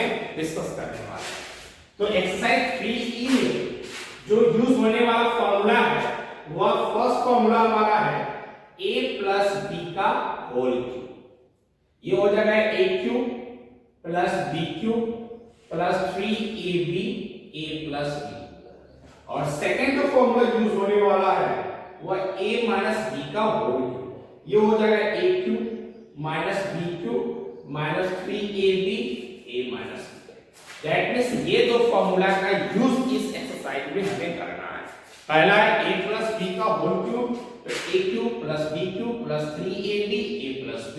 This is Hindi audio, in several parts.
में डिस्कस करने वाले हैं। तो एक्सरसाइज 3E में जो यूज होने वाला फॉर्मूला है वह फर्स्ट फॉर्मूला हमारा है a प्लस बी का होल क्यूब। ये हो जाएगा a cube plus b cube plus 3ab a plus b। और सेकंड जो फॉर्मूला यूज होने वाला है वह a माइनस b का होल क्यूब। ये हो जाएगा a cube minus b cube minus 3ab a minus b। That means ये दो फॉर्मूला का यूज इस एक्सरसाइज में हमें करना है। पहला है a प्लस b का होल क्यूब, तो a cube plus b cube plus 3ab a plus b।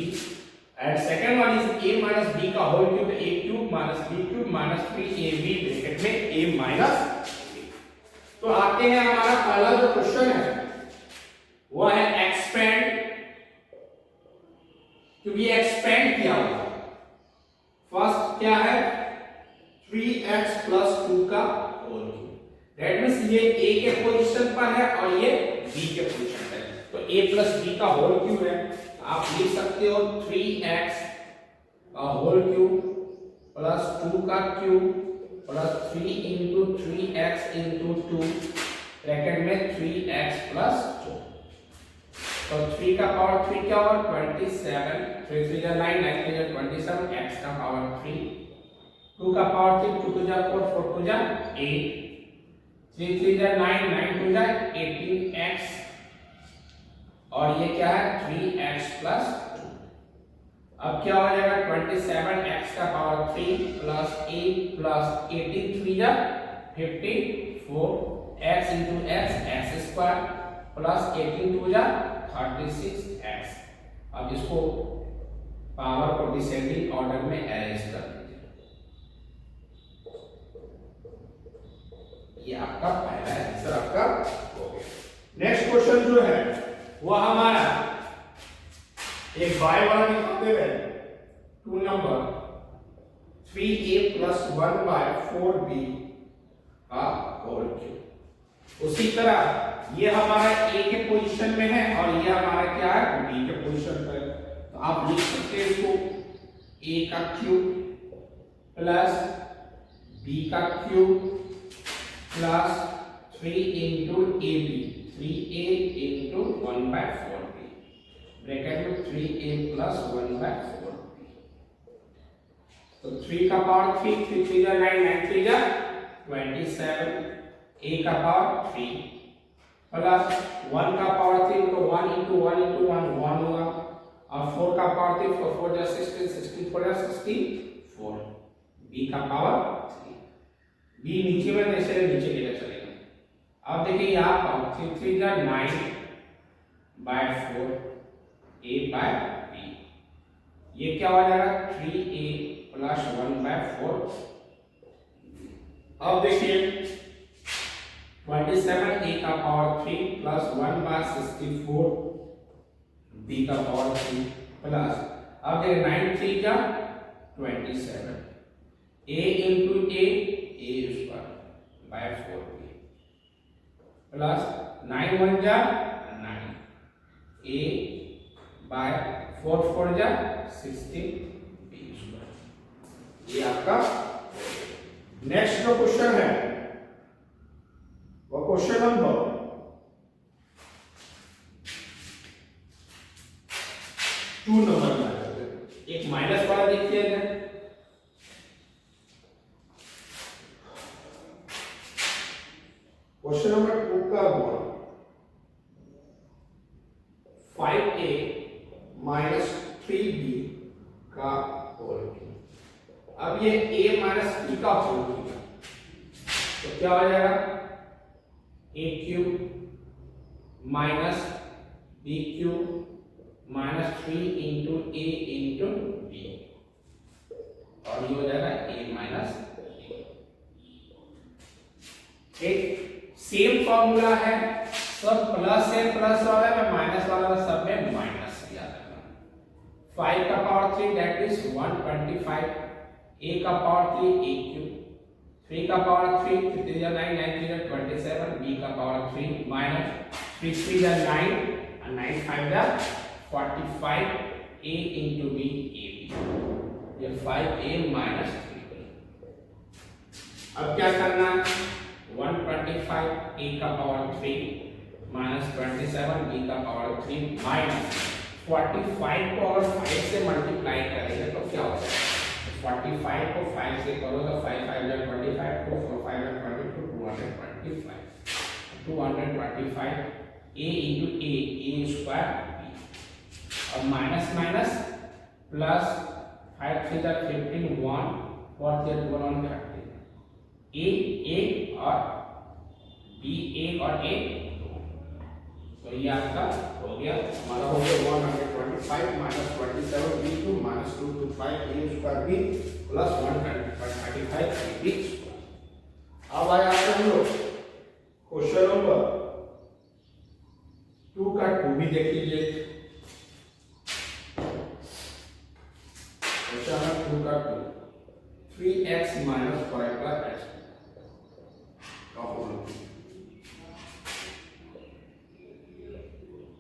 And second one is a minus b का whole cube, a cube minus b cube minus 3ab bracket में a माइनस b। तो आते हैं हमारा पहला जो क्वेश्चन है वह है एक्सपेंड, क्योंकि एक्सपेंड किया हुआ फर्स्ट क्या है 3x प्लस 2 का होल क्यूब। दैट मींस ये a के पोजीशन पर है और ये b के पोजीशन पर है, तो a प्लस b का होल क्यूब है। आप लिख सकते हो 3x का होल क्यूब प्लस 2 का cube plus 3 into 3x into 2 bracket में 3x प्लस 2। तो 3 का पावर 3 क्या होगा 27, 3 3 जा 9, 9 3 जा 27, x का पावर 3, 2 का पावर 3, 2 2 जा 4, 4 2 जा 8, 3 3 जा 9, 9 2 जा 18x और ये क्या है 3x प्लस 2। अब क्या हो जाएगा 27x का पावर 3 प्लस 8 प्लस 18 3 जा 54 x into x square plus 18 2 जा 36x। अब इसको पावर को डिसेंडिंग ऑर्डर में अरेंज कर दीजिए। ये आपका पहला आंसर आपका हो गया। नेक्स्ट क्वेश्चन जो है वो हमारा एक बाय वाला निकालते हैं 2 number 3a plus 1 by 4b का होल क्यूब। उसी तरह ये हमारा a के पोजीशन में है और ये हमारा क्या है b के पोजीशन पर है। तो आप लिख सकते हैं इसको a का क्यूब प्लस b का cube plus 3 into a b 3a into 1 by 4b bracket में 3a प्लस 1 बाय 4b। तो 3 का पावर 3, 3 3 जा 9, 9 3 जा 27, a का पावर 3 प्लस 1 का पावर 3, तो 1 इंटू 1 इंटू 1 1 होगा और 4 का पावर 3, 4 4 जा 16, 16 4 जा 64, b का पावर 3। b नीचे में ऐसे नीचे गिरा चलेगा। अब देखिए यहाँ पर 3 3 जा 9 बाय 4 a बाय b, ये क्या हो जाएगा 3a प्लस 1 बाय 4। अब देखिए 27 a का पावर 3 प्लस 1 बाय 64 b का पावर 3 प्लस अब देखिए 9 3 जा 27 a into a square by 4b plus 9 1 जा 9 a बाय 4 4 जा 16 b स्क्वायर। ये आपका नेक्स्ट जो क्वेश्चन है वो क्वेश्चन नंबर 2 नंबर में एक माइनस वाला देखिए ना। क्वेश्चन नंबर 2 का हुआ 5a माइनस 3b का होल क्यूब। अब ये a माइनस b का होल क्यूब है तो क्या हो जाएगा a cube minus b cube minus 3 into a into b और ये हो जाएगा a माइनस b। ठीक, सेम फॉर्मूला है, सब प्लस है, प्लस वाला में माइनस वाला में सब में माइनस दिया था। 5 का पावर 3 दैट इज 125, a का पावर 3 a क्यूब, 3 का पावर 3 3 जा 9 9 3 जा 27, b का पावर 3 माइनस 3 3 जा 9 और 9 5 जा 45 a into b a b, ये 5a माइनस 3। अब क्या करना है, 125 a का पावर 3 माइनस 27 b का पावर 3 माइनस 45 को अगर 5 से मल्टीप्लाई करेंगे तो क्या होगा, 45 को 5 से करो तो 5 5 जा 25, 2 4 5 जा 22, 225 a into a square b, और माइनस माइनस प्लस 5 3 जा 15, 1 4 3 2 1 30, a और b एक और a, तो ये आपका हो गया, हमारा हो गया 125 minus 27 b2 minus 225 a square b plus 135 b square. अब आया हम लोग क्वेश्चन नंबर 2 का 2 भी देख लीजिए। क्वेश्चन नंबर 2 का 2, 3x माइनस 5 का x का whole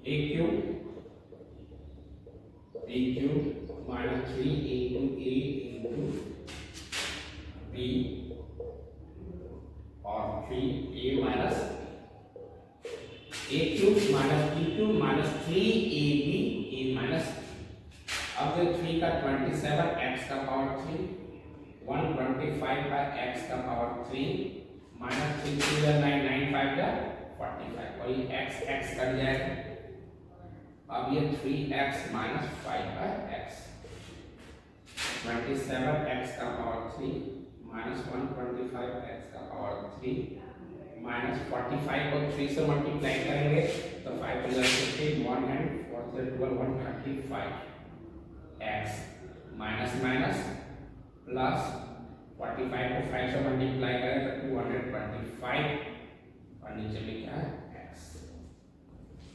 a cube minus 3 into a into b और 3a minus a cube minus b cube minus 3ab a minus b। अब जो 3 का 27 x का पावर 3 125 का x का पावर 3 माइनस 3 3 9 9 5 का 45 और ये x कट जाएगा। अब ये 3x माइनस 5 का x 27x का पावर 3 माइनस 125x का पावर 3 माइनस 45 को 3 से मल्टीप्लाई करेंगे तो 5 plus 15 1 and 4 12 135 x minus minus plus 45 को 5 से मल्टीप्लाई करें तो 225 और नीचे लिखा है x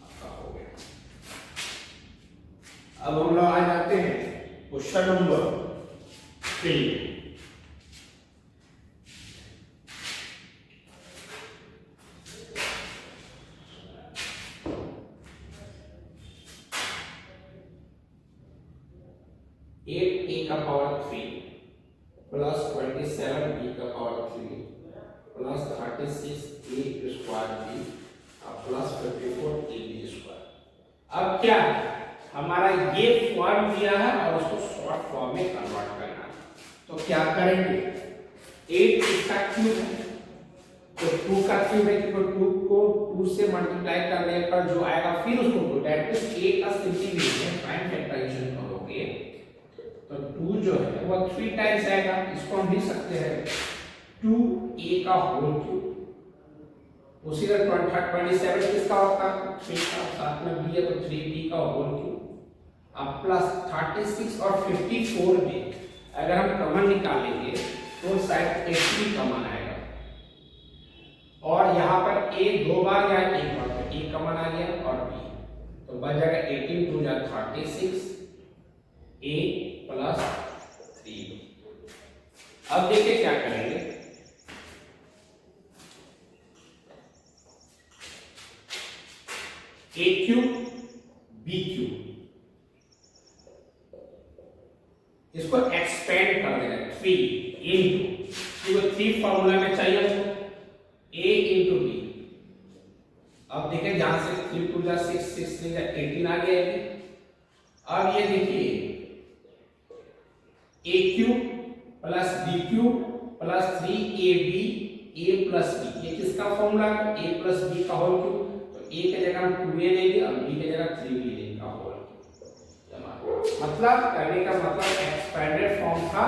आपका हो गया। अब हम लोग आ जाते हैं क्वेश्चन नंबर 3। a का पावर 3 प्लस 27 b का power 3 plus 36 a square b plus 54 a b square. अब क्या हमारा ये फॉर्म दिया है और उसको शॉर्ट फॉर्म में कन्वर्ट करना है, तो क्या करेंगे, 8 इसका क्यूब है तो 2 का क्यूब है तो 2 को 2 से मल्टीप्लाई करने पर जो आएगा फिर उसको दैट मींस a का सिंपलीफिकेशन प्राइम फैक्टराइजेशन करोगे तो 2 जो है वो 3 टाइम्स आएगा। इसको हम लिख सकते हैं 2a का होल क्यूब, उसी तरह 27 किसका होगा 3 का, साथ में b है तो 3b का होल क्यूब। अब प्लस 36 और 54 में अगर हम कॉमन निकालेंगे तो शायद 80 कॉमन आएगा और यहाँ पर a 2 बार या एक बार तो a कॉमन आ गया और b तो बच जाएगा 18 2 जा 36 a प्लस 3b। अब देखिए क्या करेंगे, a क्यूब b क्यूब इसको एक्सपेंड कर देंगे 3 इनटू, क्योंकि 3 फार्मूला में चाहिए हमको a इनटू b। अब देखिए जहां से 3 2 जा 6 6 3 जा 18 आ गया है। अब ये देखिए a cube plus b cube plus 3ab a plus b, ये किसका फार्मूला है a प्लस b का होल क्यूब, तो a की जगह हम 2a लेंगे और b की जगह 3b लेंगे का होल। मतलब करने का मतलब एक्सपेंडेड फॉर्म था,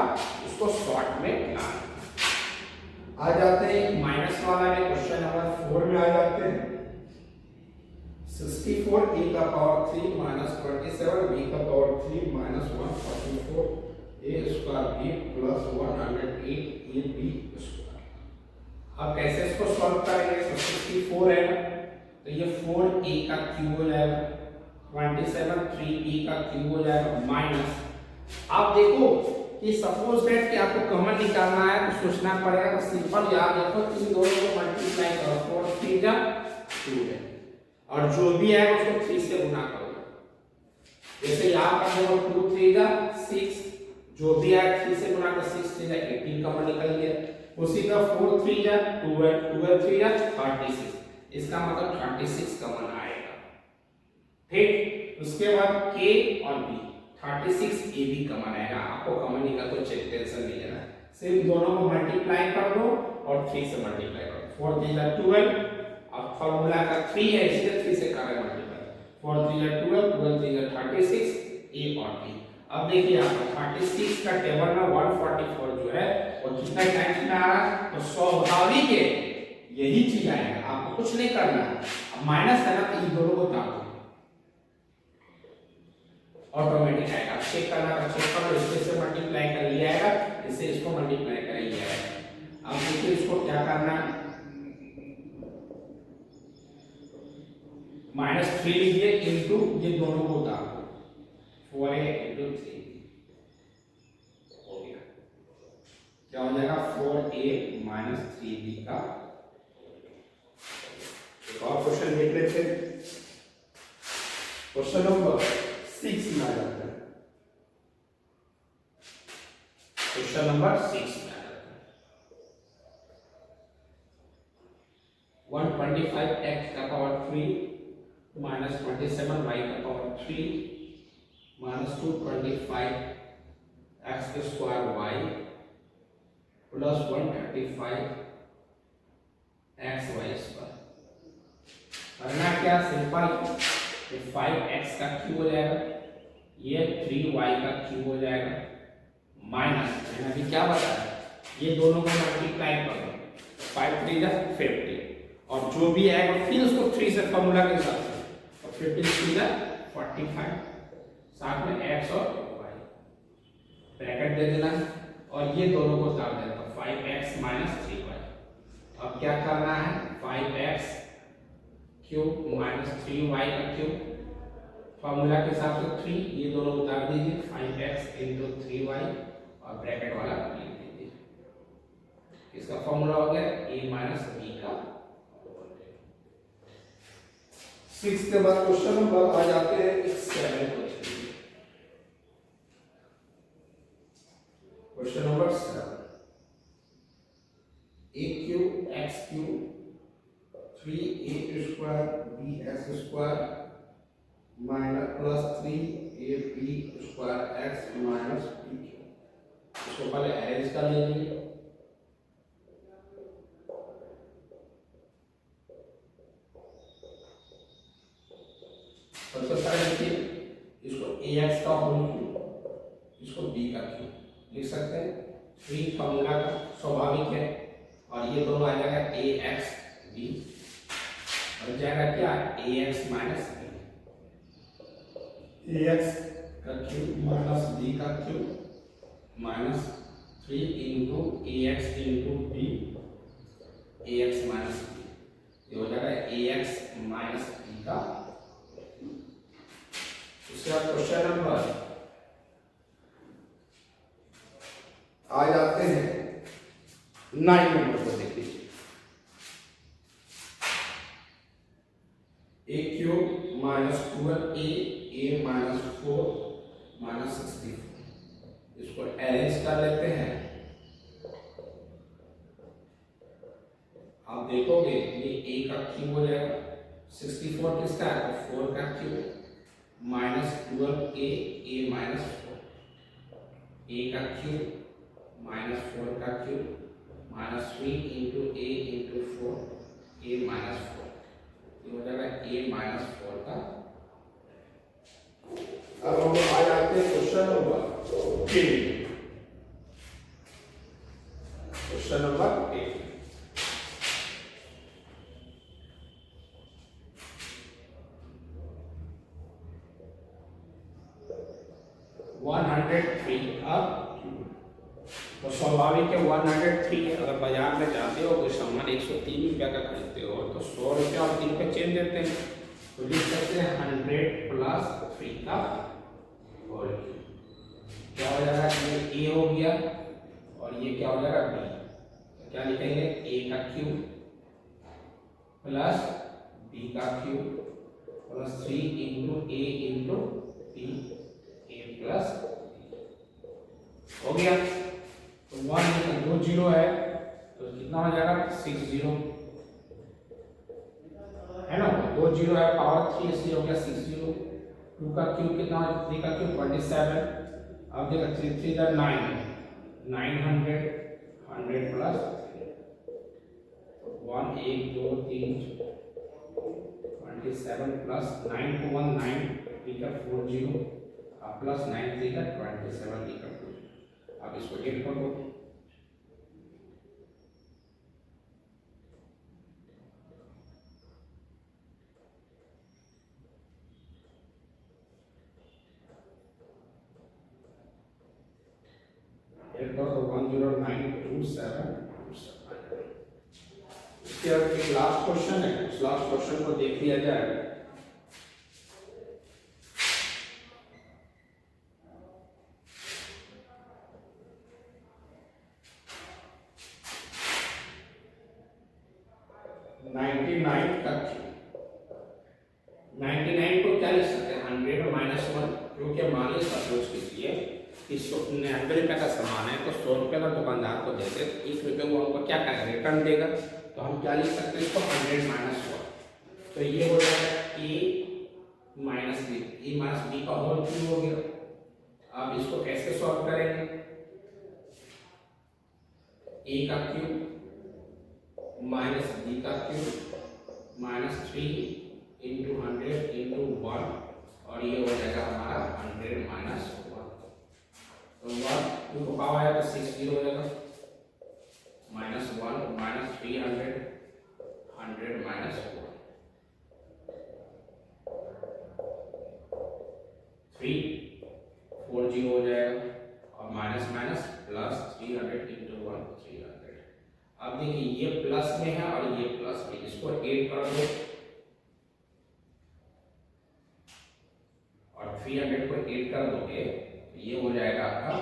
उसको शॉर्ट में लाना। आ जाते हैं माइनस वाला में, क्वेश्चन नंबर 4 में आ जाते हैं 64 a का पावर 3 माइनस 27 b का power 3 minus 144 a square b plus 108 a b square. अब कैसे इसको सॉल्व करेंगे, 64 है तो ये 4a का क्यूब हो जाएगा, 27 3b का क्यूब हो जाएगा माइनस। आप देखो कि सपोज दैट कि आपको कॉमन निकालना है तो सोचना पड़ेगा, तो सिंपल याद रखो इन दोनों को मल्टीप्लाई करो 4 3 जा 2 है और जो भी है उसको 3 से गुना करो। जैसे यहाँ पर देखो 2 3 जा 6, जो भी आया 3 से गुना कर 6 3 जा 18 कॉमन निकल गया। उसी का 4 3 जा 12 12 3 जा 36, इसका मतलब 36 कॉमन आएगा। ठीक, उसके बाद k और b 36 a भी कॉमन आएगा। आपको कॉमन निकल तो चेक टेंशन नहीं लेना, सिर्फ दोनों को मल्टीप्लाई कर दो और 3 से मल्टीप्लाई कर दो। 4 3 जा 12, अब फार्मूला का 3 है इसलिए 3 से करें मल्टीप्लाई। 4 3 जा 12 12 3 जा 36 a और b। अब देखिए यहाँ पर 36 का टेबल में 144 जो है वो कितना टाइम्स में आ रहा है, तो स्वाभाविक है यही चीज आएगा, आपको कुछ नहीं करना है। अब माइनस है ना तो इन दोनों को काट दो, ऑटोमेटिक आएगा। चेक करना है चेक कर लो, इससे से मल्टीप्लाई कर लिया आएगा, इससे इसको मल्टीप्लाई कर लिया आएगा। अब देखिए इसको क्या करना है, -3 लीजिए इनटू ये दोनों को उतार दो, 4a into 3 हो गया। क्या हो जाएगा 4a minus 3b का। एक और क्वेश्चन देख लेते हैं, क्वेश्चन नंबर 6 में आ जाता है। क्वेश्चन नंबर 6 में आ जाता है 125x का पावर 3 minus 27y का power 3 minus 225 x square y plus 135 x y square। करना क्या, सिंपल, ये 5x का क्यूब हो जाएगा, ये 3y का क्यूब हो जाएगा, माइनस मैंने अभी क्या बताया, ये दोनों को मल्टीप्लाई कर दो, 5 3 जा 50, और जो भी आएगा फिर उसको 3 से फॉर्मूला के साथ, और 50 3 जा 45, साथ में x और y ब्रैकेट दे देना, और ये दोनों को उतार देना, 5x minus 3y। अब क्या करना है, 5x क्यूब माइनस 3y का क्यूब, फॉर्मूला के हिसाब से 3, ये दोनों उतार दीजिए, 5x into 3y और ब्रैकेट वाला लिख दीजिए। इसका फॉर्मूला हो गया a minus b का। 6 के बाद क्वेश्चन नंबर आ जाते हैं 7 question number 7। a cube x cube 3a square bx square minus plus 3ab square x minus b। इसको पहले अरेंज कर लीजिए। सबसे पहले देखिए इसको ax का होल क्यूब, इसको b का क्यूब लिख सकते हैं। 3 फॉर्मूला का स्वाभाविक है, और ये दोनों आ जाएगा ax b, और जाएगा क्या ax माइनस b, ax का क्यूब माइनस b का cube minus 3 into ax into b, ax minus b, ये हो जाएगा ax माइनस b का। उसके बाद क्वेश्चन नंबर आ जाते हैं 9 नंबर को देख लीजिए। a cube minus 12a minus 4 minus 64, इसको अरेंज कर लेते हैं। आप देखोगे ये a का क्यूब हो जाएगा, 64 किसका है, 4 का cube minus 12a a minus 4, a का क्यूब माइनस 4 का cube minus 3 into a into 4 a minus 4, ये हो जाएगा a माइनस 4 का। अब हम आ जाते हैं क्वेश्चन नंबर 8। क्वेश्चन नंबर 8, तो स्वाभाविक है 103। अगर बाजार में जाते हो कोई सामान 103 रुपया का खरीदते हो तो 100 रुपया और 3 पे चेंज देते हैं, तो लिख सकते हैं 100 प्लस 3 का होल क्यूब। क्या हो जाएगा, ये a हो गया और ये क्या हो जाएगा b, तो क्या लिखेंगे a का क्यूब प्लस b का cube plus 3 into a into b, a plus. हो गया। तो 1 में 2 जीरो है तो कितना हो जाएगा 6 जीरो है ना, 2 जीरो है पावर 3 इसलिए हो गया 6 जीरो। 2 का क्यूब कितना है, 3 का क्यूब 27। अब देखो 3 3 जा 9, 900 100 प्लस 1 1 2 3 27 प्लस 9 को 1 9 3 का 4 जीरो प्लस 9 3 का 27 इक्वल टू। अब इसको ऐड कर दो, ऐड करो तो 109277। इसके बाद एक लास्ट क्वेश्चन है, उस लास्ट क्वेश्चन को देख लिया जाए। को क्या लिख सकते हैं 100 माइनस 1, क्योंकि मालिक सपोज कीजिए इसको 90 रुपये का सामान है तो 100 रुपये का दुकानदार को देते तो 1 रुपये वो हमको क्या करेगा रिटर्न देगा। तो हम क्या लिख सकते हैं इसको 100 माइनस 1, तो ये हो जाएगा ए माइनस बी, ए माइनस बी का होल क्यूब हो गया। अब इसको कैसे सॉल्व करेंगे, ए का क्यूब माइनस बी का क्यूब माइनस 3 इंटू 100 इंटू 1 और ये हो जाएगा हमारा 100 माइनस 1। तो 1 2 को पावर है तो 6 जीरो हो जाएगा माइनस 1 माइनस 300 100 माइनस 1 3 4 जीरो हो जाएगा और माइनस माइनस प्लस 300 इंटू 1 300। अब देखिए ये प्लस में है और ये प्लस में, इसको ऐड कर दो और 300 को ऐड कर दोगे तो ये हो जाएगा आपका।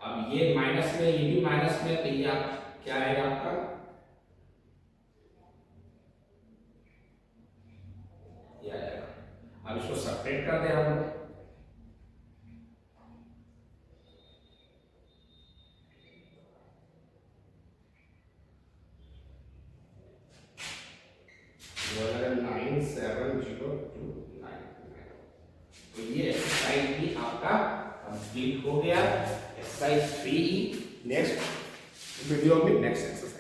अब ये माइनस में ये भी माइनस में, तो ये आप क्या आएगा आपका ये आएगा। अब इसको सब्ट्रैक्ट कर दे हम, वो 970299। तो ये एक्सरसाइज भी आपका कंप्लीट हो गया, एक्सरसाइज 3। नेक्स्ट वीडियो में नेक्स्ट एक्सरसाइज।